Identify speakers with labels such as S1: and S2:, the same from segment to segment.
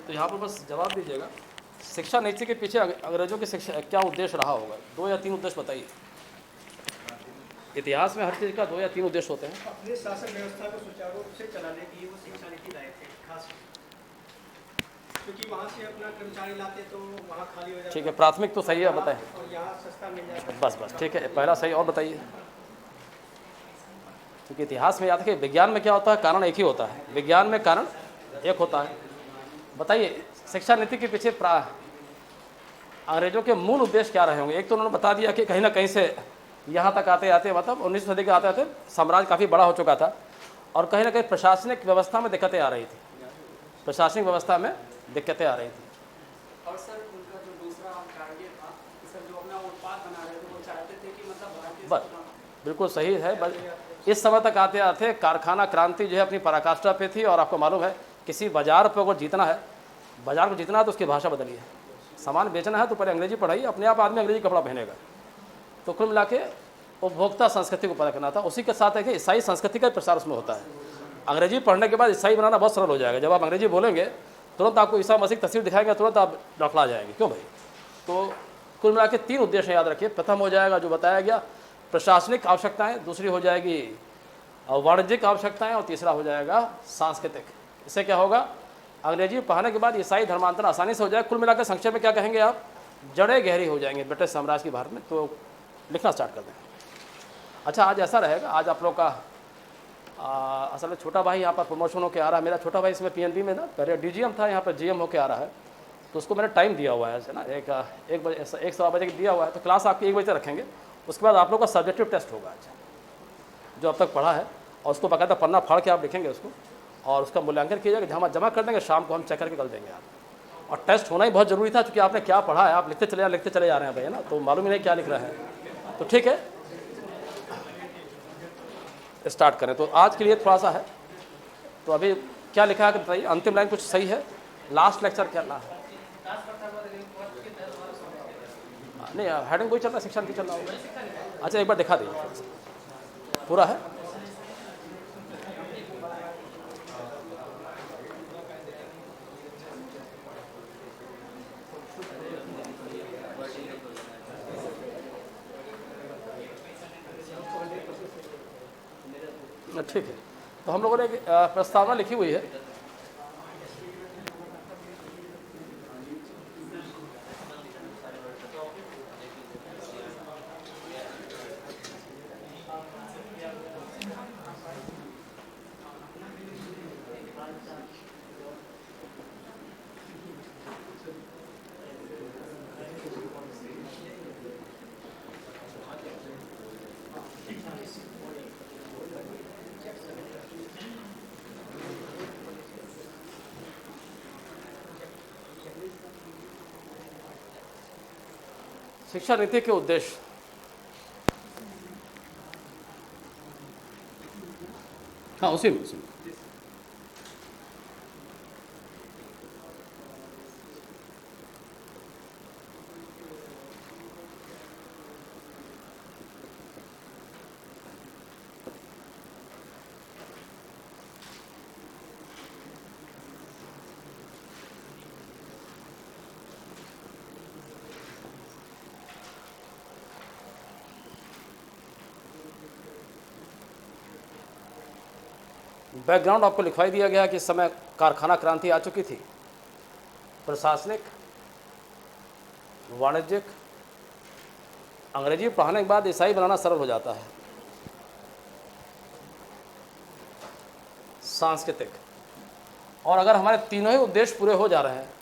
S1: तो यहाँ पर बस जवाब दीजिएगा, शिक्षा नीति के पीछे अंग्रेजों की शिक्षा क्या उद्देश्य रहा होगा? 2 या 3 उद्देश्य बताइए। इतिहास में हर चीज़ का 2 या 3 उद्देश्य होते हैं।
S2: अपने शासन व्यवस्था को सुचारू रूप से चलाने के लिए वो शिक्षा नीति लाए थे खास, क्योंकि वहाँ से अपना कर्मचारी लाते तो वहाँ खाली हो जाता।
S1: ठीक है, प्राथमिक तो सही है, बताएं।
S2: और यहाँ सस्ता मिल जाता।
S1: बस ठीक है, पहला सही। और बताइए, क्योंकि इतिहास में याद रखिए, विज्ञान में क्या होता है, कारण एक ही होता है। विज्ञान में कारण एक होता है। बताइए, शिक्षा नीति के पीछे अंग्रेजों के मूल उद्देश्य क्या रहे होंगे? एक तो उन्होंने बता दिया कि कहीं ना कहीं से यहाँ तक आते आते, मतलब 19वीं सदी के आते आते साम्राज्य काफ़ी बड़ा हो चुका था और कहीं ना कहीं प्रशासनिक व्यवस्था में दिक्कतें आ रही थी। प्रशासनिक व्यवस्था में दिक्कतें आ रही थी।
S3: और सर उनका जो दूसरा टारगेट था कि सर जो अपना उत्पाद बना रहे थे वो चाहते थे कि मतलब भारतीय
S1: बस बिल्कुल सही है। बस इस समय तक आते आते कारखाना क्रांति जो है अपनी पराकाष्ठा पे थी। और आपको मालूम है, किसी बाजार पर अगर जीतना है, बाजार को जीतना है तो उसकी भाषा बदलिए। सामान बेचना है तो पहले अंग्रेजी पढ़ाइए, अपने आप आदमी अंग्रेजी कपड़ा पहनेगा। तो कुल मिला के उपभोक्ता संस्कृति को पता करना था। उसी के साथ है कि ईसाई संस्कृति का प्रसार उसमें होता है। अंग्रेजी पढ़ने के बाद ईसाई बनाना बहुत सरल हो जाएगा। जब आप अंग्रेजी बोलेंगे तुरंत आपको ईसा मसीह की तस्वीर दिखाएंगे, तुरंत आप लौटला जाएंगे। क्यों भाई? तो कुल मिला के 3 उद्देश्य याद रखिए। प्रथम हो जाएगा जो बताया गया, प्रशासनिक आवश्यकताएं। दूसरी हो जाएगी वाणिज्यिक आवश्यकताएं। और तीसरा हो जाएगा सांस्कृतिक। इससे क्या होगा, अंग्रेजी पढ़ाने के बाद ईसाई धर्मांतरण आसानी से हो जाए। कुल मिलाकर संक्षेप में क्या कहेंगे आप, जड़ें गहरी हो जाएंगी ब्रिटिश साम्राज्य की भारत में। तो लिखना स्टार्ट कर दें। अच्छा, आज ऐसा रहेगा, आज आप लोग का असल में छोटा भाई यहाँ पर प्रमोशन होकर आ रहा है। मेरा छोटा भाई इसमें पीएनबी में ना पहले डीजीएम था, यहाँ पर जीएम होकर आ रहा है। तो उसको मैंने टाइम दिया हुआ है ऐसे ना, 1 बजे 1 सवा बजे दिया हुआ है। तो क्लास आपकी 1 बजे तक रखेंगे। उसके बाद आप लोग का सब्जेक्टिव टेस्ट होगा आज, जो अब तक पढ़ा है, और उसको बाकायदा पन्ना फाड़ के आप लिखेंगे उसको, और उसका मूल्यांकन किया जाएगा। हम जमा कर देंगे, शाम को हम चेक करके कर देंगे आप। और टेस्ट होना ही बहुत ज़रूरी था, क्योंकि आपने क्या पढ़ा है आप लिखते चले जा रहे हैं भाई, ना। तो मालूम ही नहीं क्या लिख रहे हैं। तो ठीक है, स्टार्ट करें। तो आज के लिए थोड़ा सा है। तो अभी क्या लिखा है बताइए, अंतिम लाइन कुछ सही है? लास्ट लेक्चर क्या है? नहीं, हेडिंग कोई चल रहा है, शिक्षा नहीं चल रहा होगा। अच्छा, एक बार दिखा दीजिए, पूरा है। ठीक है, तो हम लोगों ने एक प्रस्तावना लिखी हुई है। शिक्षा नीति के उद्देश्य, हाँ उसी में बैकग्राउंड आपको लिखवाई दिया गया कि इस समय कारखाना क्रांति आ चुकी थी। प्रशासनिक, वाणिज्यिक, अंग्रेजी पढ़ाने के बाद ईसाई बनाना सरल हो जाता है। सांस्कृतिक, और अगर हमारे तीनों ही उद्देश्य पूरे हो जा रहे हैं,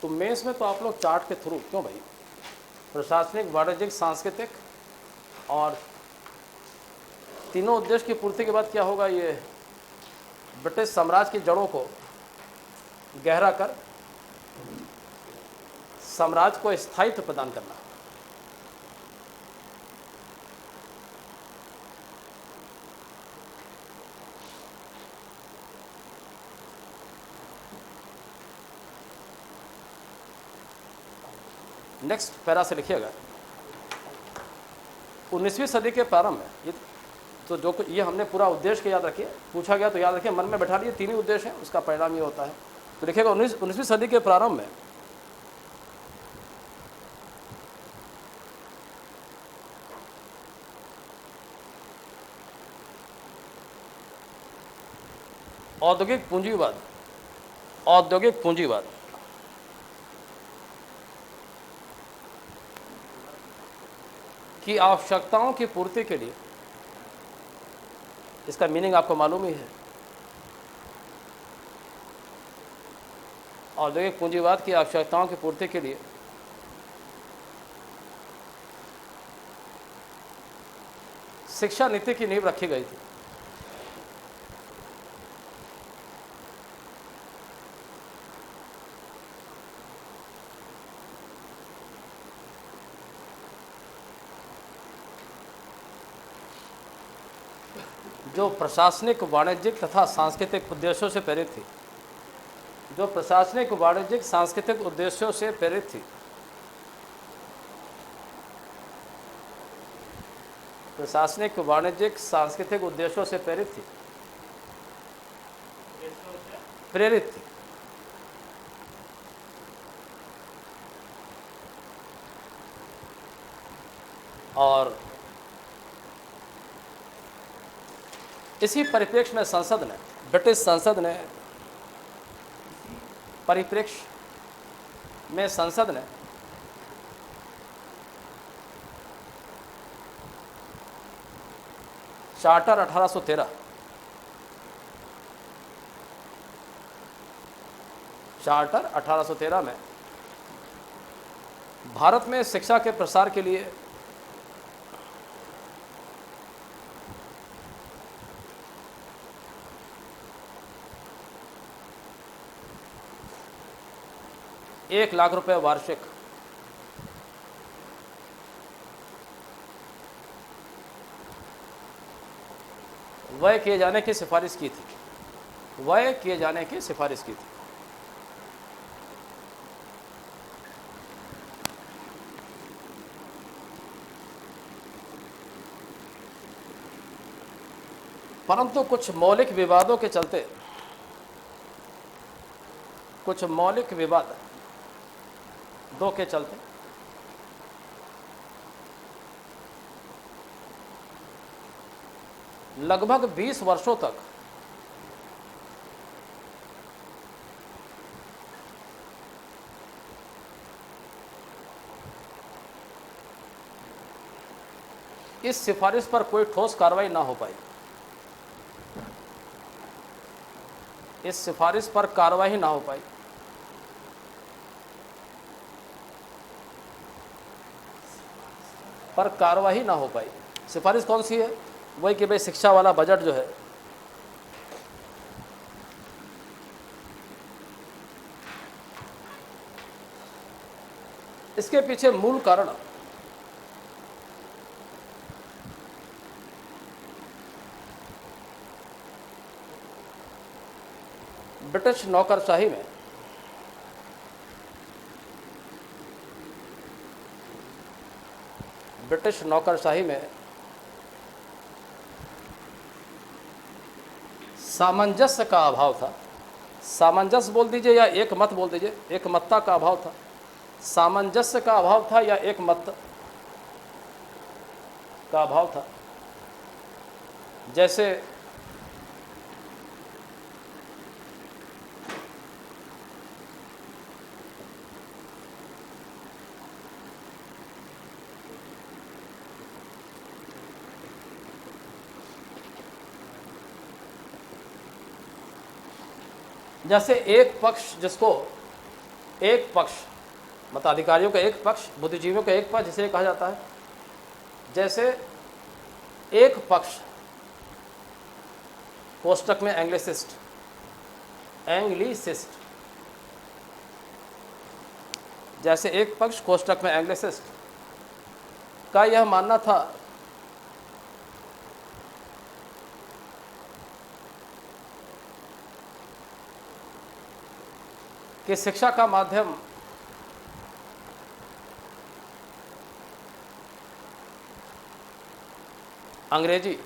S1: तो मेंस में तो आप लोग चार्ट के थ्रू, क्यों भाई, प्रशासनिक, वाणिज्यिक, सांस्कृतिक और तीनों उद्देश्य की पूर्ति के बाद क्या होगा, ये ब्रिटिश साम्राज्य की जड़ों को गहरा कर साम्राज्य को स्थायित्व प्रदान करना। नेक्स्ट पैरा से लिखिएगा। 19वीं सदी के प्रारंभ में ये तो जो ये हमने पूरा उद्देश्य के याद रखिए, पूछा गया तो याद रखिए, मन में बैठा लिए, तीन ही उद्देश्य हैं, उसका परिणाम ये होता है। तो लिखिएगा 19वीं सदी के प्रारंभ में औद्योगिक पूंजीवाद की आवश्यकताओं की पूर्ति के लिए, इसका मीनिंग आपको मालूम ही है, औद्योगिक पूंजीवाद की आवश्यकताओं की पूर्ति के लिए शिक्षा नीति की नींव रखी गई थी। जो प्रशासनिक, वाणिज्यिक तथा सांस्कृतिक उद्देश्यों से प्रेरित थी, जो प्रशासनिक, वाणिज्यिक, सांस्कृतिक उद्देश्यों से प्रेरित थी, प्रशासनिक, वाणिज्यिक, सांस्कृतिक उद्देश्यों से प्रेरित थी, और इसी परिप्रेक्ष्य में संसद ने, ब्रिटिश संसद ने, परिप्रेक्ष्य में संसद ने चार्टर 1813 में भारत में शिक्षा के प्रसार के लिए ₹1,00,000 वार्षिक व्यय किए जाने की सिफारिश की थी, परंतु कुछ मौलिक विवादों के चलते, लगभग 20 वर्षों तक इस सिफारिश पर कोई ठोस कार्रवाई ना हो पाई। सिफारिश कौन सी है? वही कि भाई शिक्षा वाला बजट जो है इसके पीछे मूल कारण ब्रिटिश नौकरशाही में सामंजस्य का अभाव था। सामंजस्य बोल दीजिए या एक मत बोल दीजिए, एकमतता का अभाव था। सामंजस्य का अभाव था या एक मत का अभाव था। जैसे एक पक्ष जिसको एक पक्ष, मतलब अधिकारियों का एक पक्ष, बुद्धिजीवियों का एक पक्ष, जिसे कहा जाता है। जैसे एक पक्ष कोष्टक में एंग्लिसिस्ट, जैसे एक पक्ष कोष्टक में एंग्लिसिस्ट का यह मानना था कि शिक्षा का माध्यम अंग्रेजी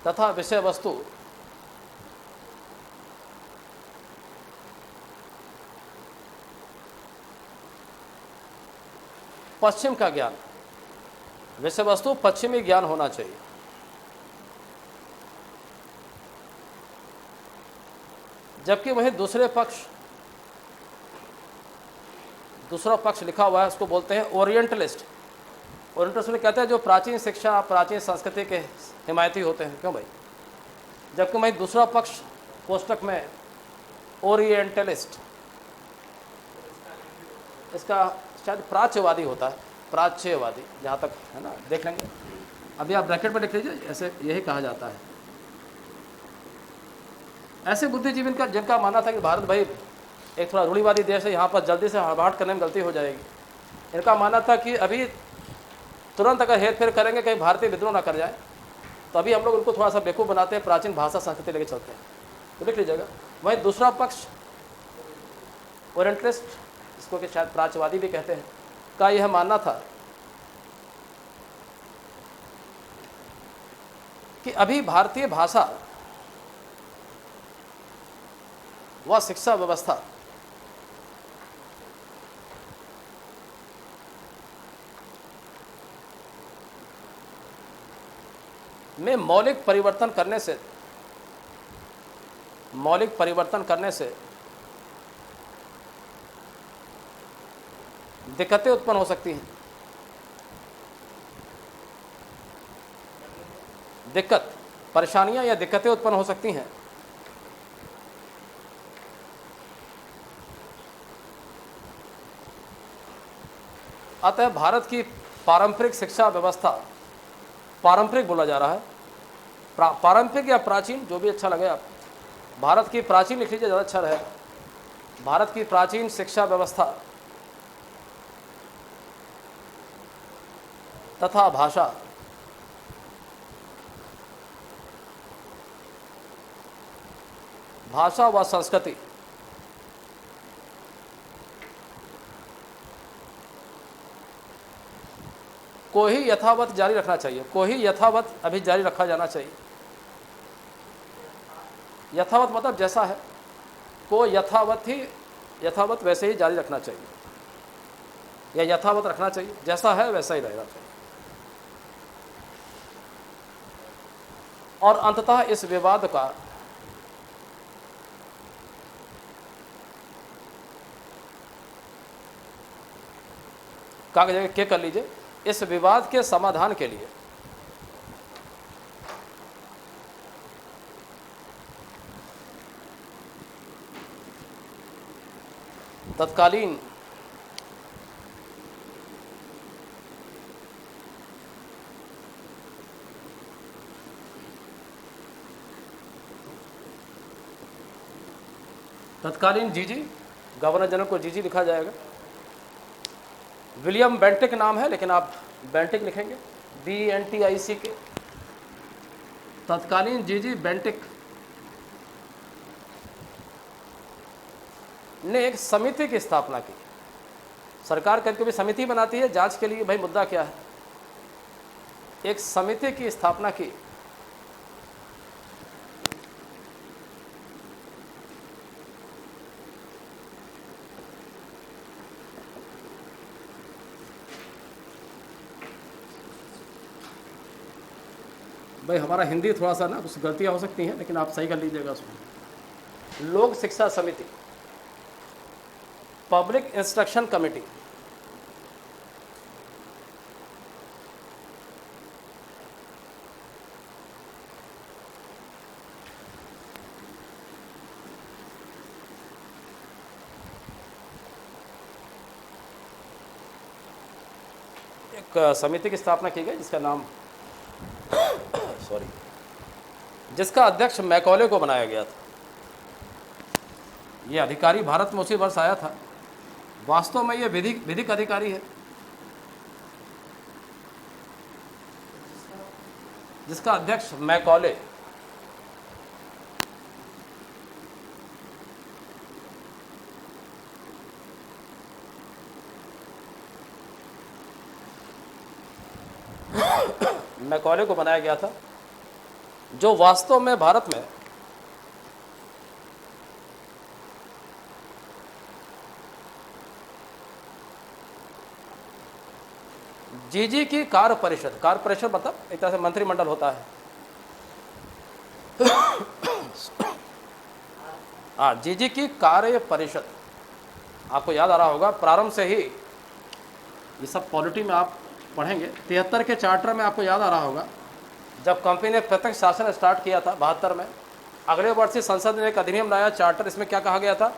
S1: तथा विषय वस्तु पश्चिम का ज्ञान, विषय वस्तु पश्चिमी ज्ञान होना चाहिए। जबकि वही दूसरा पक्ष लिखा हुआ है, उसको बोलते हैं ओरिएंटलिस्ट। ओरिएंटलिस्ट में कहते हैं जो प्राचीन शिक्षा, प्राचीन संस्कृति के हिमायती होते हैं। क्यों भाई? जबकि वही दूसरा पक्ष कोष्टक में ओरिएंटलिस्ट, इसका शायद प्राच्यवादी होता है, प्राच्यवादी जहाँ तक है ना, देख लेंगे। अभी आप ब्रैकेट में लिख लीजिए, ऐसे यही कहा जाता है। ऐसे बुद्धिजीवी का जिनका मानना था कि भारत भाई एक थोड़ा रूढ़िवादी देश है, यहाँ पर जल्दी से हड़बड़ाहट करने में गलती हो जाएगी। इनका मानना था कि अभी तुरंत अगर हेर फेर करेंगे कहीं भारतीय विद्रोह ना कर जाए, तो अभी हम लोग उनको थोड़ा सा बेवकूफ़ बनाते हैं, प्राचीन भाषा संस्कृति लेके चलते हैं। तो लिख लीजिएगा। वहीं दूसरा पक्ष ओरिएंटलिस्ट, इसको कि शायद प्राच्यवादी भी कहते हैं, का यह मानना था कि अभी भारतीय भाषा व शिक्षा व्यवस्था में मौलिक परिवर्तन करने से दिक्कतें उत्पन्न हो सकती हैं। परेशानियां या दिक्कतें उत्पन्न हो सकती हैं। अतः भारत की पारंपरिक शिक्षा व्यवस्था, पारंपरिक बोला जा रहा है, पारंपरिक या प्राचीन, जो भी अच्छा लगे आप, भारत की प्राचीन लिख लीजिए, ज़्यादा अच्छा रहे। भारत की प्राचीन शिक्षा व्यवस्था तथा भाषा व संस्कृति को ही यथावत जारी रखना चाहिए, को ही यथावत अभी जारी रखा जाना चाहिए। यथावत मतलब जैसा है, को यथावत वैसे ही जारी रखना चाहिए, या यथावत रखना चाहिए, जैसा है वैसा ही रहना चाहिए। और अंततः इस विवाद का कागज के कर लीजिए, इस विवाद के समाधान के लिए तत्कालीन जीजी, गवर्नर जनरल को जीजी लिखा जाएगा। विलियम बेंटिक नाम है, लेकिन आप बेंटिक लिखेंगे, BNTIC। तत्कालीन जीजी बेंटिक ने एक समिति की स्थापना की। सरकार कभी कभी समिति बनाती है जांच के लिए, भाई मुद्दा क्या है। एक समिति की स्थापना की भाई हमारा हिंदी थोड़ा सा ना कुछ गलतियाँ हो सकती हैं, लेकिन आप सही कर लीजिएगा उसमें। लोक शिक्षा समिति, पब्लिक इंस्ट्रक्शन कमेटी, समिति की स्थापना की गई जिसका नाम जिसका अध्यक्ष मैकॉले को बनाया गया था। ये अधिकारी भारत में उसी वर्ष आया था। वास्तव में ये विधिक अधिकारी है जिसका अध्यक्ष मैकॉले। मैकॉले को बनाया गया था, जो वास्तव में भारत में जीजी की कार्य परिषद मतलब एक तरह से मंत्रिमंडल होता है। हाँ, जीजी की कार्य परिषद आपको याद आ रहा होगा, प्रारंभ से ही ये सब पॉलिटी में आप पढ़ेंगे। 73 के चार्टर में आपको याद आ रहा होगा, जब कंपनी ने प्रत्यक्ष शासन स्टार्ट किया था 72 में, अगले वर्ष ही संसद ने एक अधिनियम लाया चार्टर। इसमें क्या कहा गया था?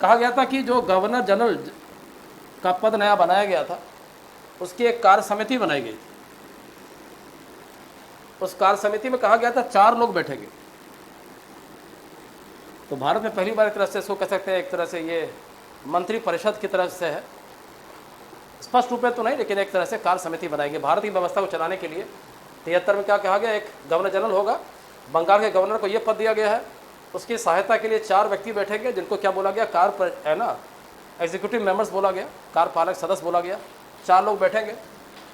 S1: कहा गया था कि जो गवर्नर जनरल का पद नया बनाया गया था उसकी एक कार्य समिति बनाई गई थी। उस कार्य समिति में कहा गया था 4 लोग बैठेंगे। तो भारत में पहली बार एक तरह से इसको कह सकते हैं, एक तरह से ये मंत्री परिषद की तरह से है, स्पष्ट रूप में तो नहीं, लेकिन एक तरह से कार्य समिति बनाएंगे भारत की व्यवस्था को चलाने के लिए। 73 में क्या कहा गया? एक गवर्नर जनरल होगा, बंगाल के गवर्नर को ये पद दिया गया है, उसकी सहायता के लिए 4 व्यक्ति बैठेंगे जिनको क्या बोला गया? है ना, एग्जीक्यूटिव मेंबर्स बोला गया, कार्यपालक सदस्य बोला गया। 4 लोग बैठेंगे।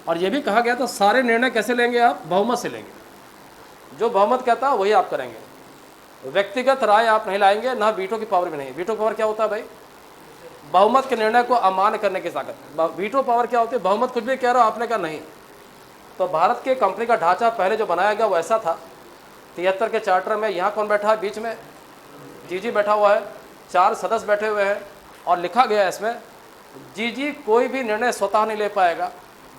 S1: और ये भी कहा गया था सारे निर्णय कैसे लेंगे? आप बहुमत से लेंगे। जो बहुमत कहता है वही आप करेंगे, व्यक्तिगत राय आप नहीं लाएंगे, ना वीटो की पावर भी नहीं। वीटो पावर क्या होता है भाई? बहुमत के निर्णय को अमान्य करने की ताकत। वीटो पावर क्या होती है? बहुमत कुछ भी कह रहा हो, आपने कहा नहीं। तो भारत के कंपनी का ढांचा पहले जो बनाया गया वो ऐसा था। 73 के चार्टर में यहाँ कौन बैठा है? बीच में जीजी बैठा हुआ है, 4 सदस्य बैठे हुए हैं, और लिखा गया है इसमें जीजी कोई भी निर्णय स्वतः नहीं ले पाएगा,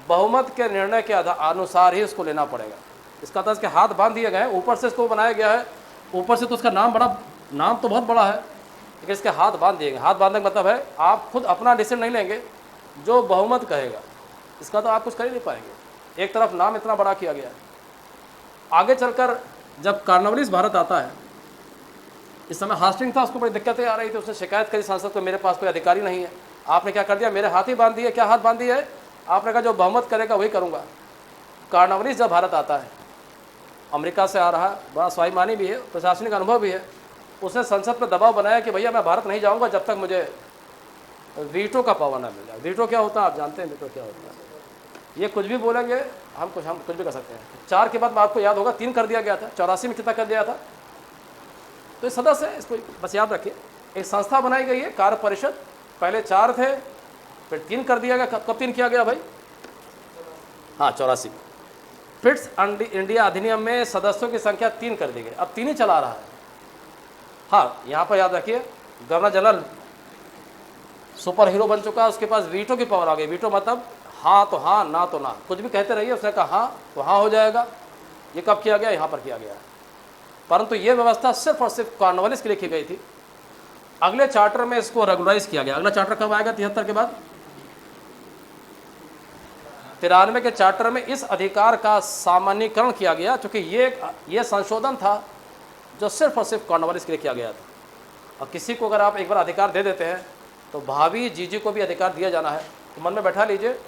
S1: बहुमत के निर्णय के अनुसार ही उसको लेना पड़ेगा। इसका तो इसके हाथ बांध दिए गए हैं, ऊपर से इसको बनाया गया है, ऊपर से तो उसका नाम तो बहुत बड़ा है, लेकिन इसके हाथ बांध दिए गए। हाथ बांधने का मतलब है आप खुद अपना डिसीजन नहीं लेंगे, जो बहुमत कहेगा इसका तो आप कुछ कर ही नहीं पाएंगे। एक तरफ नाम इतना बड़ा किया गया है। आगे चलकर जब कार्नवालिस भारत आता है, इस समय हास्टिंग था, उसको बड़ी दिक्कतें आ रही थी, उसने शिकायत करी संसद को, मेरे पास कोई अधिकारी नहीं है। आपने क्या कर दिया? मेरे हाथ ही बांध दिए। क्या हाथ बांध दिए है? आपने कहा जो बहुमत करेगा वही करूँगा। कार्नवालिस जब भारत आता है, अमेरिका से आ रहा है, बड़ा स्वाभिमानी भी है, प्रशासनिक अनुभव भी है, उसने संसद पर दबाव बनाया कि भैया मैं भारत नहीं जाऊँगा जब तक मुझे वीटो का पावर ना मिल जाए। वीटो क्या होता है आप जानते हैं? वीटो क्या होता है? ये कुछ भी बोलेंगे, हम कुछ भी कर सकते हैं। 4 के बाद में आपको याद होगा 3 कर दिया गया था, 84 में कितना कर दिया था। तो ये सदस्य है, इसको बस याद रखिए। एक संस्था बनाई गई है कार्य परिषद, पहले 4 थे, फिर 3 कर दिया गया। कब 3 किया गया भाई? हाँ, 84। फिट्स इंडिया अधिनियम में सदस्यों की संख्या 3 कर दी गई, अब 3 ही चला रहा है। हाँ, यहाँ पर याद रखिए, गवर्नर जनरल सुपर हीरो बन चुका है, उसके पास वीटो की पावर आ गई। वीटो मतलब हाँ तो हाँ, ना तो ना, कुछ भी कहते रहिए। उसने कहा हाँ तो हाँ हो जाएगा। ये कब किया गया? यहाँ पर किया गया। परंतु ये व्यवस्था सिर्फ और सिर्फ कार्नवालिस के लिए की गई थी। अगले चार्टर में इसको रेगुलराइज किया गया। अगला चार्टर कब आएगा? 73 के बाद 93 के चार्टर में इस अधिकार का सामान्यीकरण किया गया, क्योंकि ये संशोधन था जो सिर्फ और सिर्फ कार्नवालिस के लिए किया गया था। और किसी को अगर आप एक बार अधिकार दे देते हैं तो भावी जीजी को भी अधिकार दिया जाना है। तो मन में बैठा लीजिए,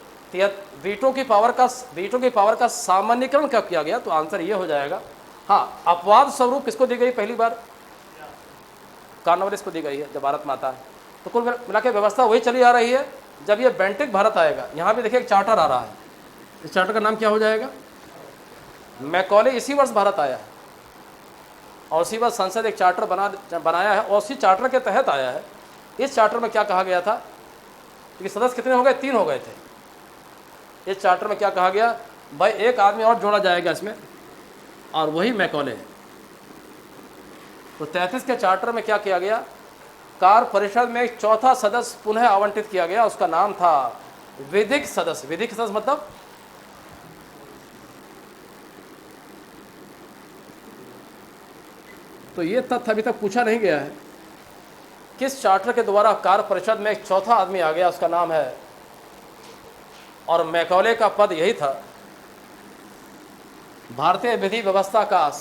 S1: वीटो की पावर का सामान्यीकरण कब किया गया? तो आंसर ये हो जाएगा। हाँ, अपवाद स्वरूप किसको दी गई? पहली बार कार्नवालिस को दी गई है जब भारत में आता है। तो कुल मिला के व्यवस्था वही चली आ रही है। जब ये बेंटिक भारत आएगा, यहाँ भी देखिए एक चार्टर आ रहा है, इस चार्टर का नाम क्या हो जाएगा? मैकॉले इसी वर्ष भारत आया है, और उसी वर्ष संसद एक चार्टर बनाया है, और उसी चार्टर के तहत आया है। इस चार्टर में क्या कहा गया था? क्योंकि सदस्य कितने हो गए? 3 हो गए थे। इस चार्टर में क्या कहा गया? भाई एक आदमी और जोड़ा जाएगा इसमें, और वही मैकॉले है। तो 33 के चार्टर में क्या किया गया? कार्य परिषद में एक चौथा सदस्य पुनः आवंटित किया गया, उसका नाम था विधिक सदस्य। विधिक सदस्य मतलब तो ये तथ्य अभी तक पूछा नहीं गया है, किस चार्टर के द्वारा कार्य परिषद में एक चौथा आदमी आ गया, उसका नाम है और मैकॉले का पद यही था। भारतीय विधि व्यवस्था का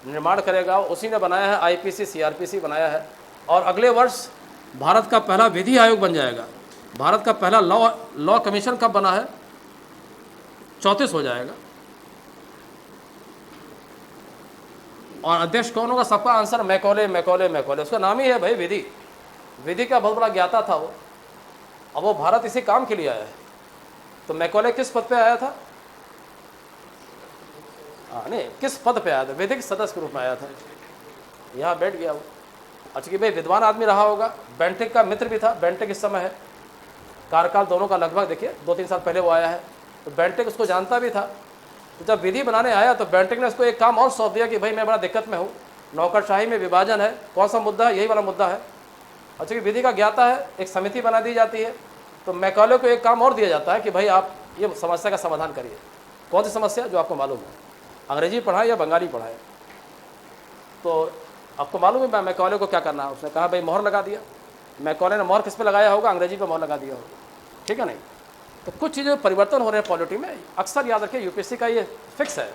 S1: निर्माण करेगा, उसी ने बनाया है, आईपीसी सीआरपीसी बनाया है, और अगले वर्ष भारत का पहला विधि आयोग बन जाएगा। भारत का पहला लॉ कमीशन कब बना है? 34 हो जाएगा। और अध्यक्ष कौन होगा? सबका आंसर मैकॉले मैकॉले मैकॉले, उसका नाम ही है भाई विधि। विधि का बहुत बड़ा ज्ञाता था वो। अब वो भारत इसी काम के लिए आया है। तो मैकॉले किस पद पे आया था? नहीं, किस पद पे आया था? विधिक सदस्य के रूप में आया था। यहाँ बैठ गया वो। अच्छा कि भाई विद्वान आदमी रहा होगा, बेंटिक का मित्र भी था। बेंटिक इस समय है, कार्यकाल दोनों का लगभग देखिए 2-3 साल पहले वो आया है, तो बेंटिक उसको जानता भी था। तो जब विधि बनाने आया तो बेंटिक ने उसको एक काम और सौंप दिया कि भाई मैं बड़ा दिक्कत में हूँ, नौकरशाही में विभाजन है। कौन सा मुद्दा है? यही वाला मुद्दा है। अच्छा कि विधि का ज्ञाता है, एक समिति बना दी जाती है। तो मैकॉले को एक काम और दिया जाता है कि भाई आप ये समस्या का समाधान करिए। कौन सी समस्या? जो आपको मालूम है, अंग्रेजी पढ़ाएं या बंगाली पढ़ाएं। तो आपको मालूम है मैकॉले को क्या करना है? उसने कहा भाई मोहर लगा दिया। मैकॉले ने मोहर किस पे लगाया होगा? अंग्रेजी पे मोहर लगा दिया होगा, ठीक है नहीं? तो कुछ चीज़ें परिवर्तन हो रहे हैं पॉलिटी में। अक्सर याद रखिए यूपीएससी का ये फिक्स है,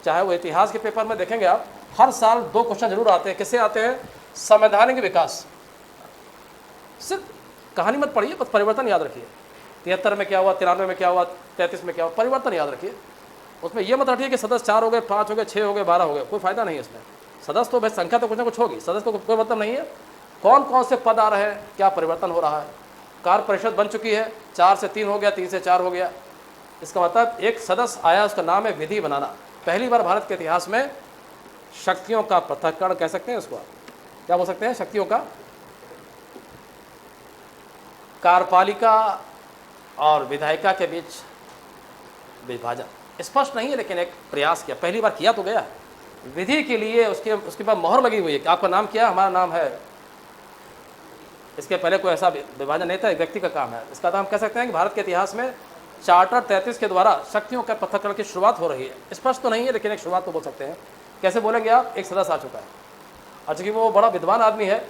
S1: चाहे वो इतिहास के पेपर में देखेंगे आप, हर साल 2 क्वेश्चन जरूर आते हैं। किससे आते हैं? संवैधानिक विकास। सिर्फ कहानी मत पढ़िए, बस परिवर्तन याद रखिए। 73 में क्या हुआ, 93 में क्या हुआ, 33 में क्या हुआ, परिवर्तन याद रखिए। उसमें ये मत रखिए कि सदस्य 4 हो गए, 5 हो गए, 6 हो गए, 12 हो गए, कोई फायदा नहीं है इसमें। सदस्य तो भाई संख्या तो कुछ ना कुछ होगी, सदस्य को कोई मतलब नहीं है। कौन कौन से पद आ रहे हैं, क्या परिवर्तन हो रहा है। कार्य परिषद बन चुकी है, 4 से 3 हो गया, 3 से 4 हो गया। इसका मतलब एक सदस्य आया, उसका नाम है विधि बनाना। पहली बार भारत के इतिहास में शक्तियों का पृथक्करण कह सकते हैं उसको, क्या बोल सकते हैं? शक्तियों का, कार्यपालिका और विधायिका के बीच विभाजन स्पष्ट नहीं है, लेकिन एक प्रयास किया, पहली बार किया तो गया। विधि के लिए उसके बाद मोहर लगी हुई है कि आपका नाम क्या है? हमारा नाम है। इसके पहले कोई ऐसा विभाजन नहीं था, एक व्यक्ति का काम है। इसका तो हम कह सकते हैं कि भारत के इतिहास में चार्टर 33 के द्वारा शक्तियों का पृथक्करण की शुरुआत हो रही है। स्पष्ट तो नहीं है, लेकिन एक शुरुआत तो बोल सकते हैं। कैसे बोलेंगे आप? एक सदस्य आ चुका है, अच्छा कि वो बड़ा विद्वान आदमी है,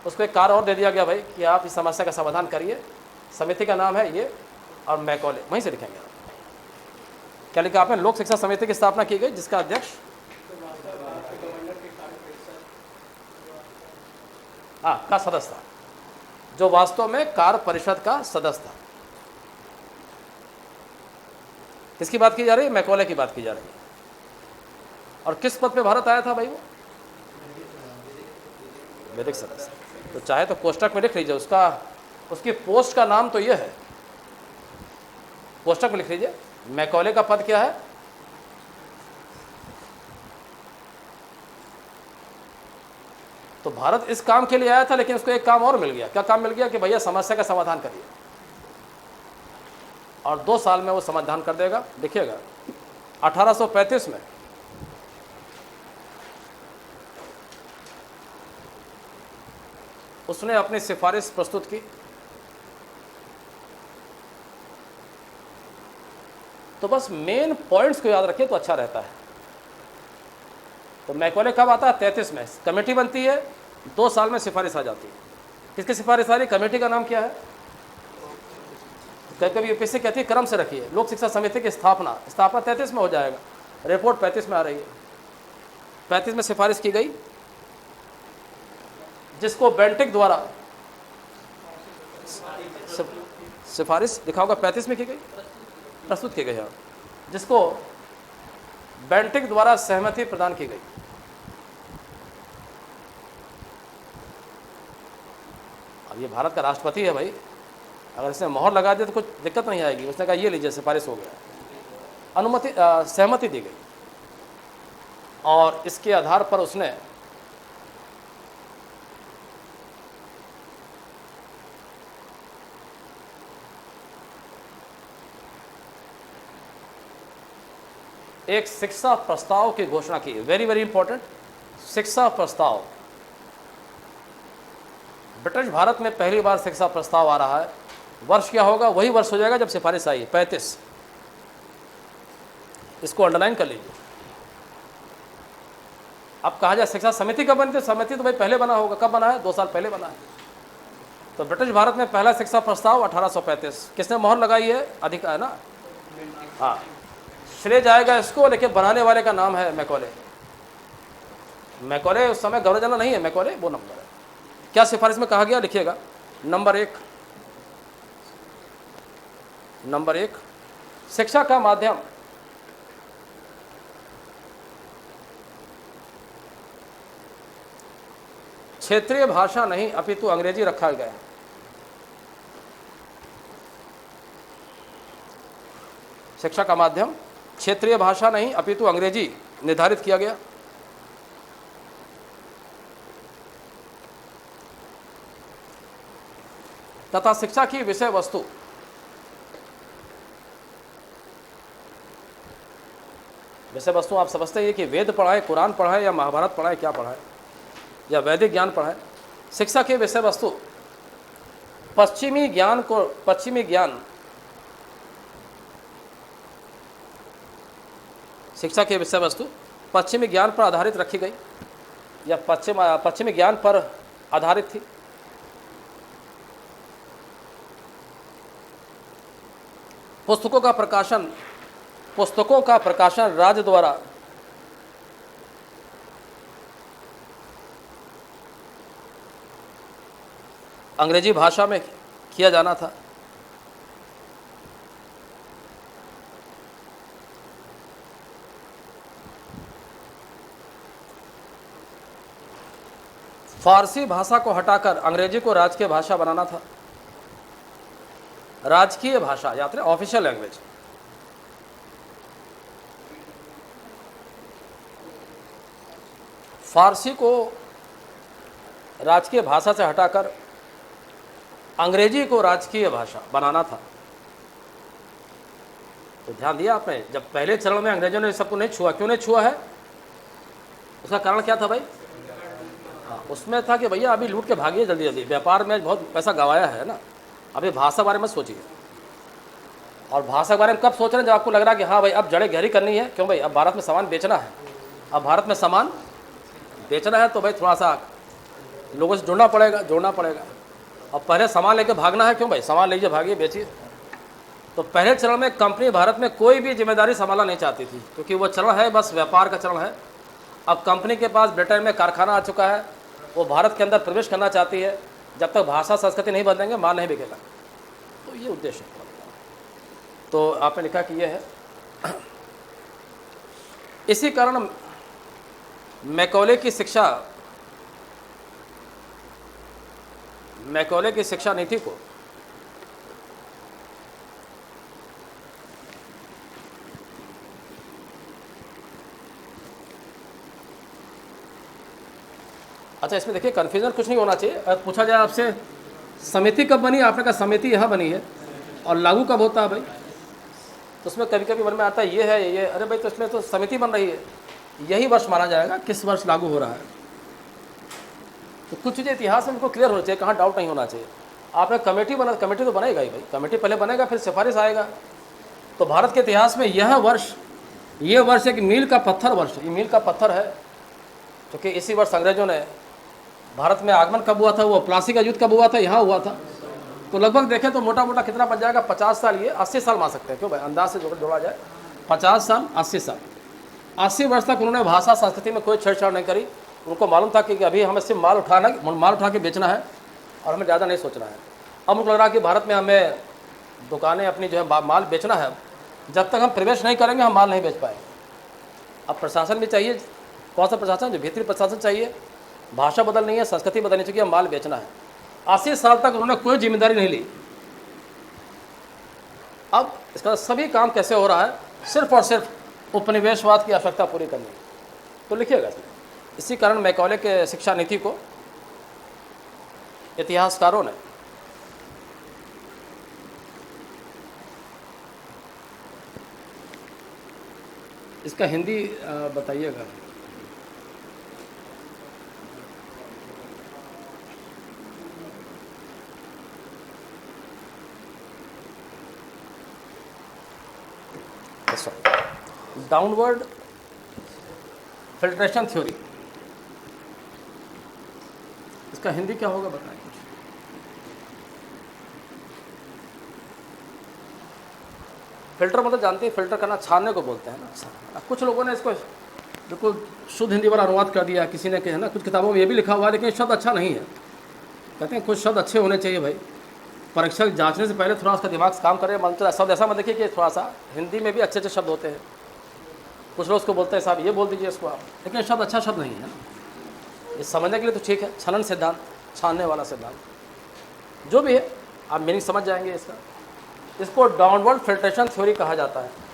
S1: उसको एक कार्य और दे दिया गया भाई कि आप इस समस्या का समाधान करिए। समिति का नाम है ये, और मैकॉले, वहीं से लिखेंगे। क्या लिखा आपने? लोक शिक्षा समिति की स्थापना की गई, जिसका अध्यक्ष का सदस्य था, जो वास्तव में कार्य परिषद का सदस्य था। किसकी बात की जा रही है? मैकॉले की बात की जा रही है। और किस पद पे भारत आया था भाई वो? वैदिक सदस्य। तो चाहे तो कोष्टक में लिख लीजिए, उसकी पोस्ट का नाम तो ये है, कोष्टक में लिख लीजिए। मैकॉले का पद क्या है? तो भारत इस काम के लिए आया था, लेकिन उसको एक काम और मिल गया। क्या काम मिल गया? कि भैया समस्या का समाधान करिए, और 2 साल में वो समाधान कर देगा। देखिएगा 1835 में उसने अपनी सिफारिश प्रस्तुत की। तो बस मेन पॉइंट्स को याद रखिए तो अच्छा रहता है। तो मैकॉले कब आता है? 33 में। कमेटी बनती है, 2 साल में सिफारिश आ जाती है। किसकी सिफारिश आ रही? कमेटी का नाम क्या है? कभी यूपीएससी कहती है क्रम से रखिए। लोक शिक्षा समिति की स्थापना 33 में हो जाएगा, रिपोर्ट 35 में आ रही है। 35 में सिफारिश की गई, जिसको बेंटिक द्वारा सिफारिश लिखा होगा 35 में की गई, प्रस्तुत की गई है, जिसको बेंटिक द्वारा सहमति प्रदान की गई। अब ये भारत का राष्ट्रपति है भाई, अगर इसने मोहर लगा दी तो कुछ दिक्कत नहीं आएगी। उसने कहा ये लीजिए सिफारिश हो गया, अनुमति सहमति दी गई, और इसके आधार पर उसने एक शिक्षा प्रस्ताव की घोषणा की। वेरी वेरी इंपॉर्टेंट, शिक्षा प्रस्ताव। ब्रिटिश भारत में पहली बार शिक्षा प्रस्ताव आ रहा है। वर्ष क्या होगा? वही वर्ष हो जाएगा जब सिफारिश आई, 35। इसको अंडरलाइन कर लीजिए। अब कहा जाए शिक्षा समिति कब बनी थी? समिति तो भाई पहले बना होगा। कब बना है? 2 साल पहले बना है। तो ब्रिटिश भारत में पहला शिक्षा प्रस्ताव 1835, किसने मोहर लगाई है? अधिकार है ना। हाँ, श्रेय जाएगा इसको, लेकिन बनाने वाले का नाम है मैकॉले। मैकॉले उस समय गवर्नर जनरल नहीं है, मैकॉले वो नंबर है। क्या सिफारिश में कहा गया, लिखिएगा। नंबर एक, शिक्षा का माध्यम क्षेत्रीय भाषा नहीं अपितु अंग्रेजी रखा गया। शिक्षा का माध्यम क्षेत्रीय भाषा नहीं अपितु अंग्रेजी निर्धारित किया गया। तथा शिक्षा की विषय वस्तु आप समझते हैं कि वेद पढ़ाए, कुरान पढ़ाए या महाभारत पढ़ाए, क्या पढ़ाए, या वैदिक ज्ञान पढ़ाए। शिक्षा की विषय वस्तु पश्चिमी ज्ञान शिक्षा की विषय वस्तु पश्चिमी ज्ञान पर आधारित रखी गई या पश्चिमी ज्ञान पर आधारित थी। पुस्तकों का प्रकाशन राज्य द्वारा अंग्रेजी भाषा में किया जाना था। फारसी भाषा को हटाकर अंग्रेजी को राजकीय भाषा बनाना था। राजकीय भाषा याद रहे, ऑफिशियल लैंग्वेज। फारसी को राजकीय भाषा से हटाकर अंग्रेजी को राजकीय भाषा बनाना था। तो ध्यान दिया आपने, जब पहले चरण में अंग्रेजों ने सबको नहीं छुआ, क्यों नहीं छुआ है? उसका कारण क्या था भाई? हाँ, उसमें था कि भैया अभी लूट के भागिए जल्दी जल्दी, व्यापार में बहुत पैसा गंवाया है ना, अभी भाषा बारे में सोचिए। और भाषा के बारे में कब सोच रहे हैं? जब आपको लग रहा है कि हाँ भाई अब जड़ें गहरी करनी है। क्यों भाई? अब भारत में सामान बेचना है, अब भारत में सामान बेचना है, तो भाई थोड़ा सा लोगों से जोड़ना पड़ेगा। अब पहले सामान लेके भागना है, क्यों भाई? सामान लीजिए, भागिए, बेचिए। तो पहले चरण में कंपनी भारत में कोई भी जिम्मेदारी संभालना नहीं चाहती थी, क्योंकि वो चरण है बस व्यापार का चरण है। अब कंपनी के पास ब्रिटेन में कारखाना आ चुका है, वो भारत के अंदर प्रवेश करना चाहती है। जब तक भाषा संस्कृति नहीं बदलेंगे माल नहीं बिकेगा। तो ये उद्देश्य है। तो आपने लिखा कि ये है। इसी कारण मैकॉले की शिक्षा नीति को अच्छा, इसमें देखिए कन्फ्यूजन कुछ नहीं होना चाहिए। अगर पूछा जाए आपसे समिति कब बनी, आपने कहा समिति यहाँ बनी है, और लागू कब होता है भाई? तो उसमें कभी कभी मन में आता है ये, अरे भाई तो इसमें तो समिति बन रही है, यही वर्ष माना जाएगा, किस वर्ष लागू हो रहा है। तो कुछ चीज़ें इतिहास में उनको क्लियर होना चाहिए, कहाँ डाउट नहीं होना चाहिए। आपने कमेटी तो बनेगा ही भाई, कमेटी पहले बनेगा फिर सिफारिश आएगा। तो भारत के इतिहास में ये वर्ष एक मील का पत्थर वर्ष, ये मील का पत्थर है, क्योंकि इसी वर्ष अंग्रेजों ने भारत में आगमन कब हुआ था, वो प्लासी का युद्ध कब हुआ था, यहाँ हुआ था। तो लगभग देखें तो मोटा मोटा कितना बन जाएगा? 50 साल, ये 80 साल मान सकते हैं। क्यों भाई? अंदाज से जोड़ा जाए 50 साल 80 साल, 80 वर्ष तक उन्होंने भाषा संस्कृति में कोई छेड़छाड़ नहीं करी। उनको मालूम था कि अभी हमें सिर्फ माल उठा के बेचना है और हमें ज़्यादा नहीं सोचना है। अब उनको लग रहा कि भारत में हमें दुकानें अपनी जो है माल बेचना है, जब तक हम प्रवेश नहीं करेंगे हम माल नहीं बेच पाएंगे। अब प्रशासन भी चाहिए, कौन सा प्रशासन? जो भीतरी प्रशासन चाहिए। भाषा बदलनी है, संस्कृति बदलनी चाहिए, माल बेचना है। 80 साल तक उन्होंने कोई जिम्मेदारी नहीं ली। अब इसका सभी काम कैसे हो रहा है? सिर्फ और सिर्फ उपनिवेशवाद की आवश्यकता पूरी करनी। तो लिखिएगा इसमें। इसी कारण मैकॉले के शिक्षा नीति को इतिहासकारों ने इसका हिंदी बताइएगा। डाउनवर्ड फिल्ट्रेशन थ्योरी, इसका हिंदी क्या होगा बताएं कुछ? फ़िल्टर मतलब जानते हैं, फ़िल्टर करना छानने को बोलते हैं ना। कुछ लोगों ने इसको बिल्कुल शुद्ध हिंदी वाला अनुवाद कर दिया, किसी ने कहा ना, कुछ किताबों में ये भी लिखा हुआ है, लेकिन शब्द अच्छा नहीं है। कहते हैं कुछ शब्द अच्छे होने चाहिए भाई, परीक्षक जांचने से पहले थोड़ा उसका दिमाग से काम करे। मतलब शब्द ऐसा मत देखिए कि थोड़ा सा, हिंदी में भी अच्छे अच्छे शब्द होते हैं। कुछ लोग उसको बोलते हैं साहब ये बोल दीजिए इसको आप, लेकिन शब्द अच्छा शब्द नहीं है ना। ये समझने के लिए तो ठीक है, छनन सिद्धांत, छानने वाला सिद्धांत, जो भी है आप मीनिंग समझ जाएंगे इसका। इसको डाउनवर्ड फिल्ट्रेशन थ्योरी कहा जाता है।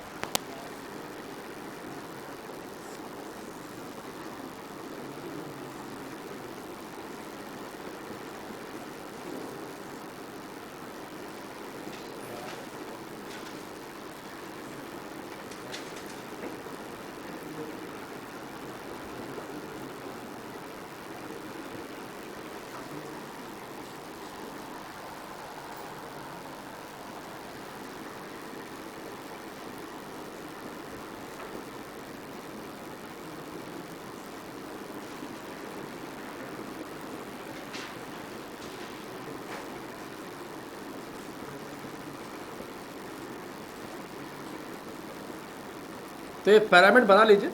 S1: तो ये पिरामिड बना लीजिए।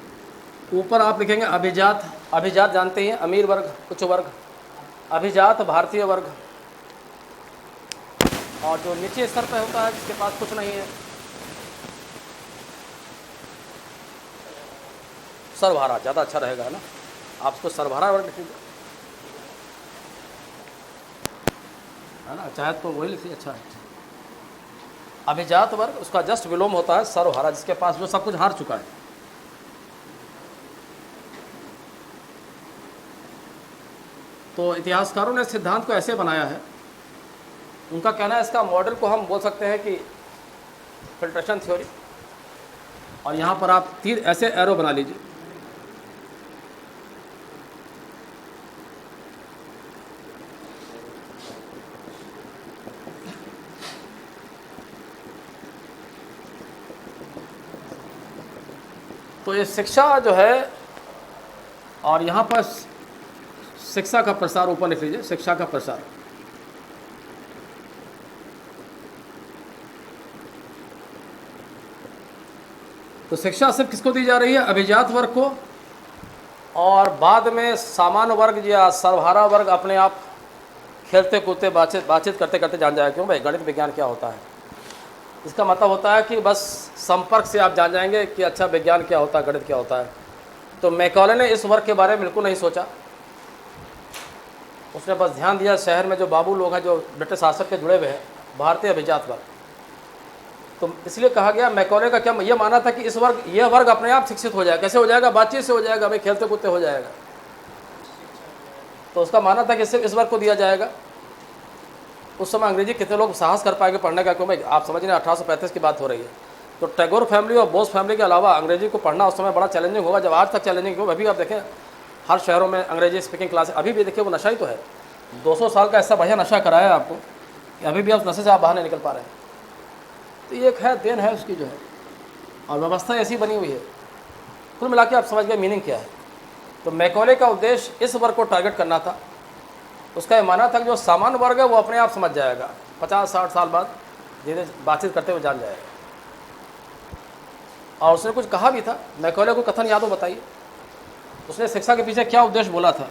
S1: ऊपर आप लिखेंगे अभिजात, अभिजात जानते हैं, अमीर वर्ग, उच्च वर्ग, अभिजात भारतीय वर्ग। और जो नीचे स्तर पे होता है जिसके पास कुछ नहीं है, सर्वहारा, ज़्यादा अच्छा रहेगा ना, आप उसको सर्वहारा वर्ग लिखिए, है ना, चाहे तो वही लिखिए, अच्छा है। अभिजात वर्ग, उसका जस्ट विलोम होता है सर्वहारा, जिसके पास जो सब कुछ हार चुका है। तो इतिहासकारों ने सिद्धांत को ऐसे बनाया है, उनका कहना है इसका मॉडल को हम बोल सकते हैं कि फिल्ट्रेशन थ्योरी। और यहाँ पर आप तीर ऐसे एरो बना लीजिए, तो ये शिक्षा जो है, और यहाँ पर शिक्षा का प्रसार ऊपर लिख लीजिए, शिक्षा का प्रसार। तो शिक्षा सिर्फ किसको दी जा रही है? अभिजात वर्ग को, और बाद में सामान्य वर्ग या सर्वहारा वर्ग अपने आप खेलते कूदते बातचीत करते करते जान जाएगा। क्यों भाई, गणित विज्ञान क्या होता है। इसका मतलब होता है कि बस संपर्क से आप जान जाएंगे कि अच्छा विज्ञान क्या होता है, गणित क्या होता है। तो मैकॉले ने इस वर्ग के बारे में बिल्कुल नहीं सोचा, उसने बस ध्यान दिया शहर में जो बाबू लोग हैं, जो ब्रिटिश शासक के जुड़े हुए हैं, भारतीय अभिजात वर्ग। तो इसलिए कहा गया, मैकॉले का क्या ये माना था कि यह वर्ग अपने आप शिक्षित हो जाएगा। कैसे हो जाएगा? बातचीत से हो जाएगा भाई, खेलते कूदते हो जाएगा। तो उसका मानना था कि सिर्फ इस वर्ग को दिया जाएगा। उस समय अंग्रेजी कितने लोग साहस कर पाएंगे पढ़ने का? क्यों भाई, आप समझ रहे हैं 1835 की बात हो रही है। तो टैगोर फैमिली और बोस फैमिली के अलावा अंग्रेजी को पढ़ना उस समय बड़ा चैलेंजिंग होगा, जब आज तक चैलेंजिंग हो। अभी आप देखें हर शहरों में अंग्रेजी स्पीकिंग क्लास, अभी भी देखिए वो नशा ही तो है। 200 साल का ऐसा बढ़िया नशा कराया है आपको कि अभी भी आप नशे से आप बाहर नहीं निकल पा रहे हैं। तो ये एक है देन है उसकी जो है, और व्यवस्था ऐसी बनी हुई है। कुल मिला के आप समझ गए मीनिंग क्या है। तो मैकॉले का उद्देश्य इस वर्ग को टारगेट करना था। उसका ये मानना था कि जो सामान्य वर्ग है वो अपने आप समझ जाएगा, 50-60 साल बाद धीरे बातचीत करते हुए जान जाएगा। और उसने कुछ कहा भी था, मैकॉले को कथन याद हो बताइए, उसने शिक्षा के पीछे क्या उद्देश्य बोला था,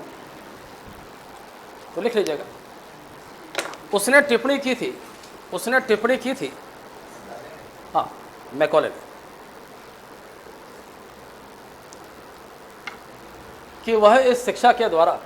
S1: तो लिख लीजिएगा। उसने टिप्पणी की थी, हाँ, मैकॉले ने, कि वह इस शिक्षा के द्वारा